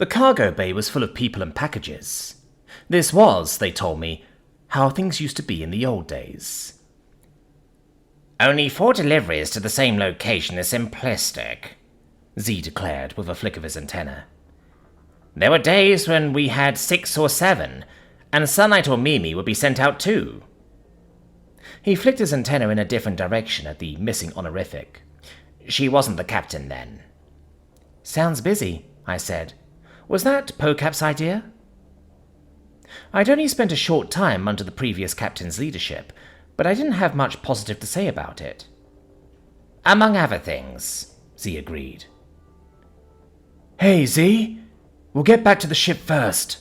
The cargo bay was full of people and packages. This was, they told me, how things used to be in the old days. "Only 4 deliveries to the same location is simplistic," Z declared with a flick of his antenna. "There were days when we had 6 or 7, and Sunlight or Mimi would be sent out too." He flicked his antenna in a different direction at the missing honorific. "She wasn't the captain then." "Sounds busy," I said. "Was that POCAP's idea?" I'd only spent a short time under the previous captain's leadership, but I didn't have much positive to say about it. "Among other things," Z agreed. "Hey, Z, we'll get back to the ship first,"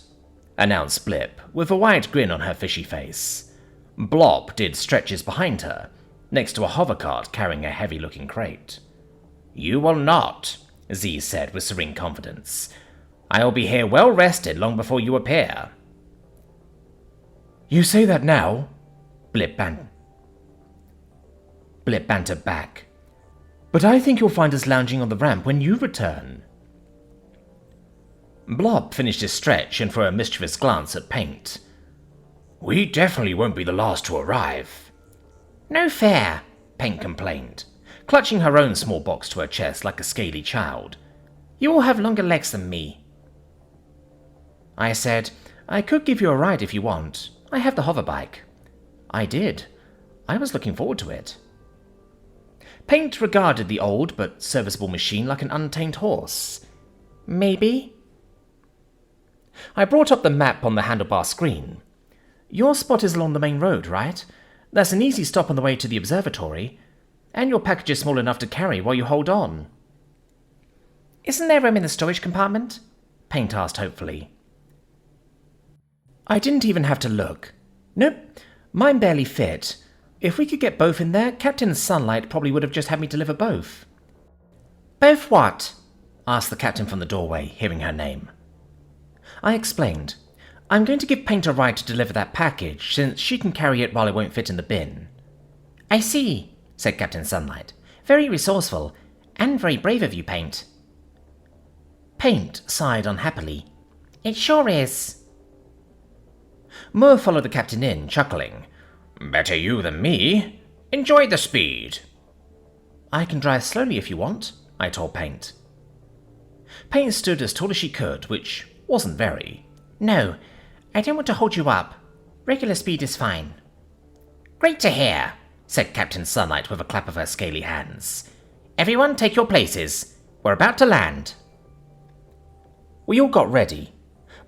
announced Blip, with a wide grin on her fishy face. Blop did stretches behind her, next to a hovercart carrying a heavy-looking crate. "You will not," Z said with serene confidence. "I will be here well rested long before you appear." "You say that now?" Blip bantered back. "But I think you'll find us lounging on the ramp when you return." Blob finished his stretch and threw a mischievous glance at Paint. "We definitely won't be the last to arrive." "No fair," Paint complained, clutching her own small box to her chest like a scaly child. "You all have longer legs than me." I said, "I could give you a ride if you want. I have the hoverbike." I did. I was looking forward to it. Paint regarded the old but serviceable machine like an untamed horse. "Maybe." I brought up the map on the handlebar screen. "Your spot is along the main road, right? That's an easy stop on the way to the observatory. And your package is small enough to carry while you hold on." "Isn't there room in the storage compartment?" Paint asked hopefully. I didn't even have to look. Nope, mine barely fit. If we could get both in there, Captain Sunlight probably would have just had me deliver both. "Both what?" asked the captain from the doorway, hearing her name. I explained. "I'm going to give Paint a ride to deliver that package, since she can carry it while it won't fit in the bin." "I see," said Captain Sunlight. "Very resourceful, and very brave of you, Paint." Paint sighed unhappily. "It sure is." Moore followed the captain in, chuckling. "Better you than me. Enjoy the speed." "I can drive slowly if you want," I told Paint. Paint stood as tall as she could, which wasn't very. "No, I don't want to hold you up. Regular speed is fine." "Great to hear," said Captain Sunlight with a clap of her scaly hands. "Everyone take your places. We're about to land." We all got ready.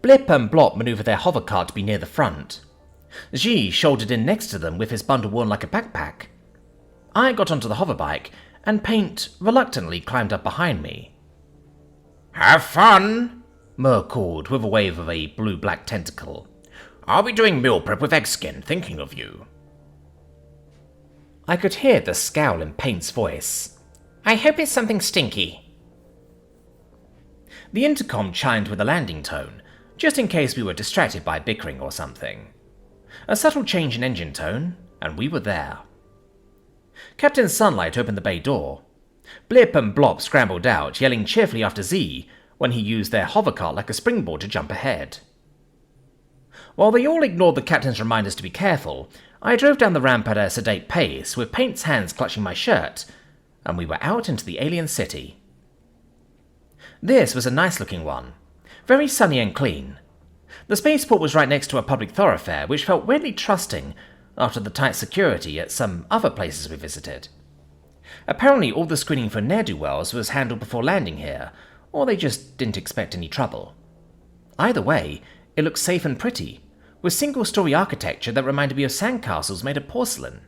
Blip and Blop manoeuvred their hovercart to be near the front. G shouldered in next to them with his bundle worn like a backpack. I got onto the hoverbike, and Paint reluctantly climbed up behind me. "Have fun," Mur called with a wave of a blue-black tentacle. "I'll be doing meal prep with egg skin, thinking of you." I could hear the scowl in Paint's voice. "I hope it's something stinky." The intercom chimed with a landing tone, just in case we were distracted by bickering or something. A subtle change in engine tone, and we were there. Captain Sunlight opened the bay door. Blip and Blop scrambled out, yelling cheerfully after Z when he used their hovercart like a springboard to jump ahead. While they all ignored the captain's reminders to be careful, I drove down the ramp at a sedate pace, with Paint's hands clutching my shirt, and we were out into the alien city. This was a nice-looking one, very sunny and clean. The spaceport was right next to a public thoroughfare, which felt weirdly trusting after the tight security at some other places we visited. Apparently all the screening for ne'er-do-wells was handled before landing here, or they just didn't expect any trouble. Either way, it looked safe and pretty, with single-story architecture that reminded me of sandcastles made of porcelain.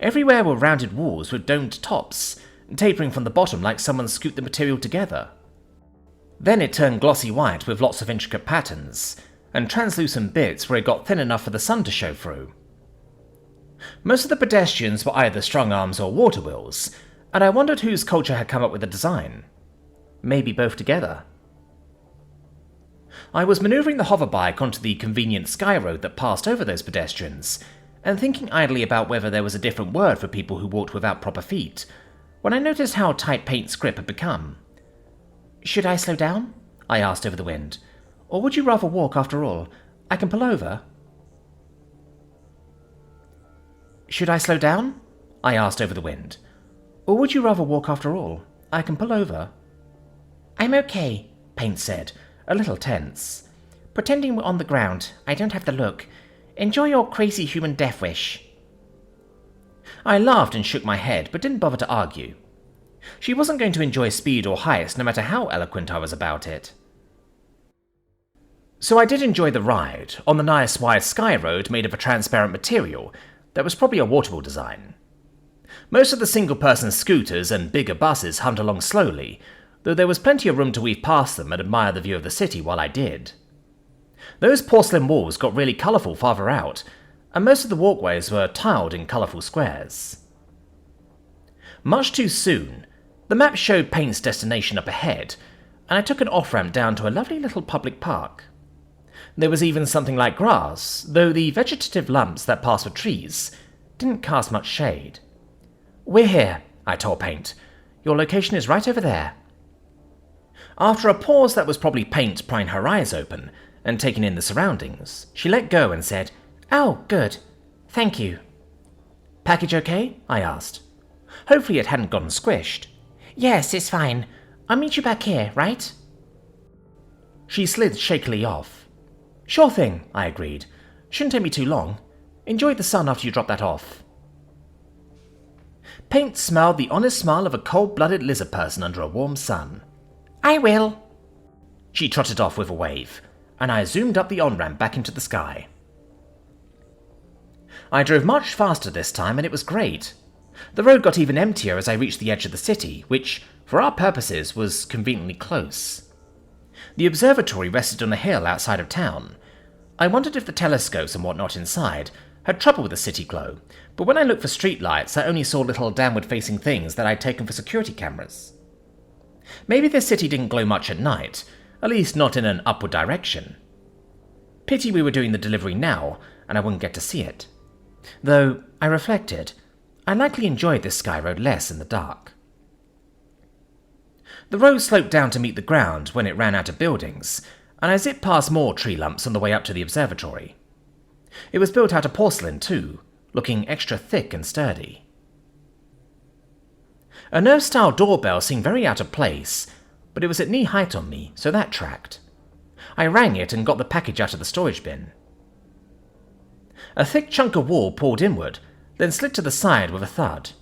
Everywhere were rounded walls with domed tops, tapering from the bottom like someone scooped the material together. Then it turned glossy white with lots of intricate patterns, and translucent bits where it got thin enough for the sun to show through. Most of the pedestrians were either strong arms or water wheels, and I wondered whose culture had come up with the design. Maybe both together. I was manoeuvring the hoverbike onto the convenient sky road that passed over those pedestrians, and thinking idly about whether there was a different word for people who walked without proper feet, when I noticed how tight Paint's grip had become. "Should I slow down?" I asked over the wind. Or would you rather walk after all? I can pull over. Should I slow down? I asked over the wind. Or would you rather walk after all? I can pull over. I'm okay, Paint said, a little tense. Pretending we're on the ground, I don't have the look. Enjoy your crazy human death wish. I laughed and shook my head, but didn't bother to argue. She wasn't going to enjoy speed or heights, no matter how eloquent I was about it. So I did enjoy the ride, on the nice wide sky road made of a transparent material that was probably a waterfall design. Most of the single-person scooters and bigger buses hummed along slowly, though there was plenty of room to weave past them and admire the view of the city while I did. Those porcelain walls got really colourful farther out, and most of the walkways were tiled in colourful squares. Much too soon, the map showed Paint's destination up ahead, and I took an off-ramp down to a lovely little public park. There was even something like grass, though the vegetative lumps that passed for trees didn't cast much shade. We're here, I told Paint. Your location is right over there. After a pause that was probably Paint prying her eyes open and taking in the surroundings, she let go and said, Oh, good. Thank you. Package okay? I asked. Hopefully it hadn't gotten squished. Yes, it's fine. I'll meet you back here, right? She slid shakily off. Sure thing, I agreed. Shouldn't take me too long. Enjoy the sun after you drop that off. Paint smiled the honest smile of a cold-blooded lizard person under a warm sun. I will. She trotted off with a wave, and I zoomed up the on-ramp back into the sky. I drove much faster this time, and it was great. The road got even emptier as I reached the edge of the city, which, for our purposes, was conveniently close. The observatory rested on a hill outside of town. I wondered if the telescopes and whatnot inside had trouble with the city glow, but when I looked for streetlights, I only saw little downward-facing things that I'd taken for security cameras. Maybe the city didn't glow much at night, at least not in an upward direction. Pity we were doing the delivery now, and I wouldn't get to see it. Though, I reflected, I likely enjoyed this sky road less in the dark. The road sloped down to meet the ground when it ran out of buildings, and I zipped past more tree lumps on the way up to the observatory. It was built out of porcelain too, looking extra thick and sturdy. A Nerf-style doorbell seemed very out of place, but it was at knee height on me, so that tracked. I rang it and got the package out of the storage bin. A thick chunk of wall pulled inward, then slid to the side with a thud.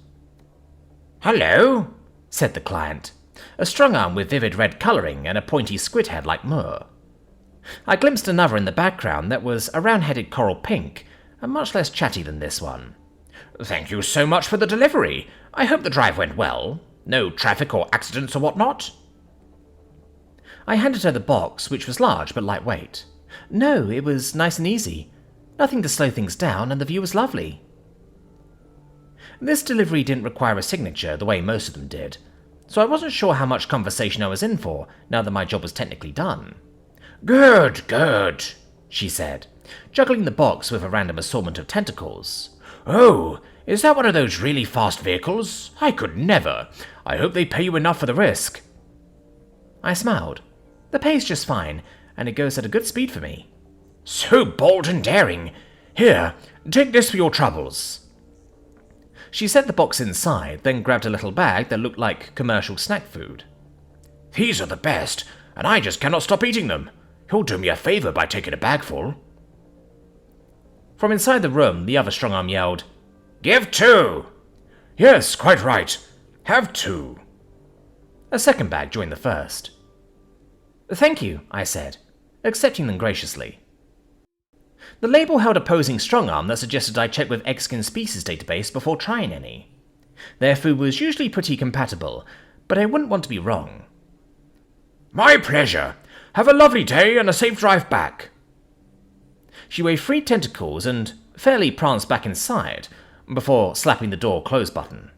Hello, said the client, a strong arm with vivid red colouring and a pointy squid head like Moore. I glimpsed another in the background that was a round-headed coral pink, and much less chatty than this one. Thank you so much for the delivery. I hope the drive went well. No traffic or accidents or whatnot? I handed her the box, which was large but lightweight. No, it was nice and easy. Nothing to slow things down, and the view was lovely. This delivery didn't require a signature the way most of them did, so I wasn't sure how much conversation I was in for now that my job was technically done. Good, good, she said, juggling the box with a random assortment of tentacles. Oh, is that one of those really fast vehicles? I could never. I hope they pay you enough for the risk. I smiled. The pay's just fine, and it goes at a good speed for me. So bold and daring. Here, take this for your troubles. She set the box inside, then grabbed a little bag that looked like commercial snack food. These are the best, and I just cannot stop eating them. You'll do me a favour by taking a bagful. From inside the room, the other strong-arm yelled, Give 2! Yes, quite right. Have 2. A second bag joined the first. Thank you, I said, accepting them graciously. The label held a posing strong-arm that suggested I check with Exkin Species database before trying any. Their food was usually pretty compatible, but I wouldn't want to be wrong. My pleasure. Have a lovely day and a safe drive back. She waved 3 tentacles and fairly pranced back inside before slapping the door close button.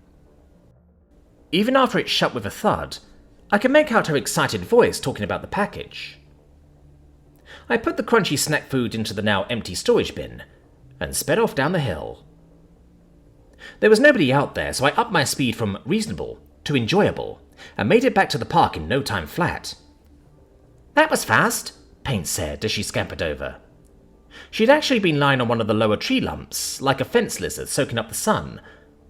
Even after it shut with a thud, I could make out her excited voice talking about the package. I put the crunchy snack food into the now empty storage bin and sped off down the hill. There was nobody out there, so I upped my speed from reasonable to enjoyable and made it back to the park in no time flat. That was fast, Paint said as she scampered over. She'd actually been lying on one of the lower tree lumps, like a fence lizard soaking up the sun,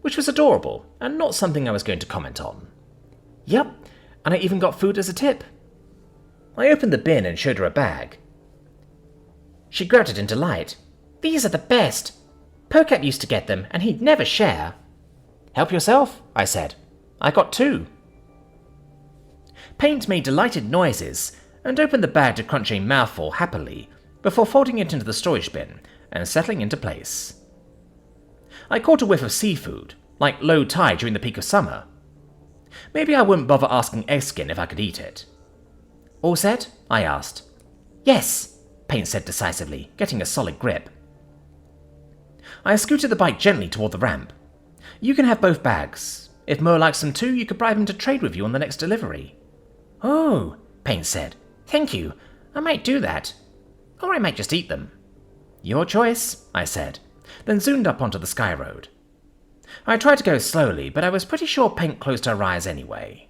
which was adorable and not something I was going to comment on. Yep, and I even got food as a tip. I opened the bin and showed her a bag. She grabbed it in delight. These are the best. Pocap used to get them, and he'd never share. Help yourself, I said. I got 2. Paint made delighted noises and opened the bag to crunch a mouthful happily before folding it into the storage bin and settling into place. I caught a whiff of seafood, like low tide during the peak of summer. Maybe I wouldn't bother asking Eggskin if I could eat it. All set? I asked. Yes, Paint said decisively, getting a solid grip. I scooted the bike gently toward the ramp. You can have both bags. If Mo likes them too, you could bribe him to trade with you on the next delivery. Oh, Paint said. Thank you. I might do that. Or I might just eat them. Your choice, I said, then zoomed up onto the sky road. I tried to go slowly, but I was pretty sure Paint closed her eyes anyway.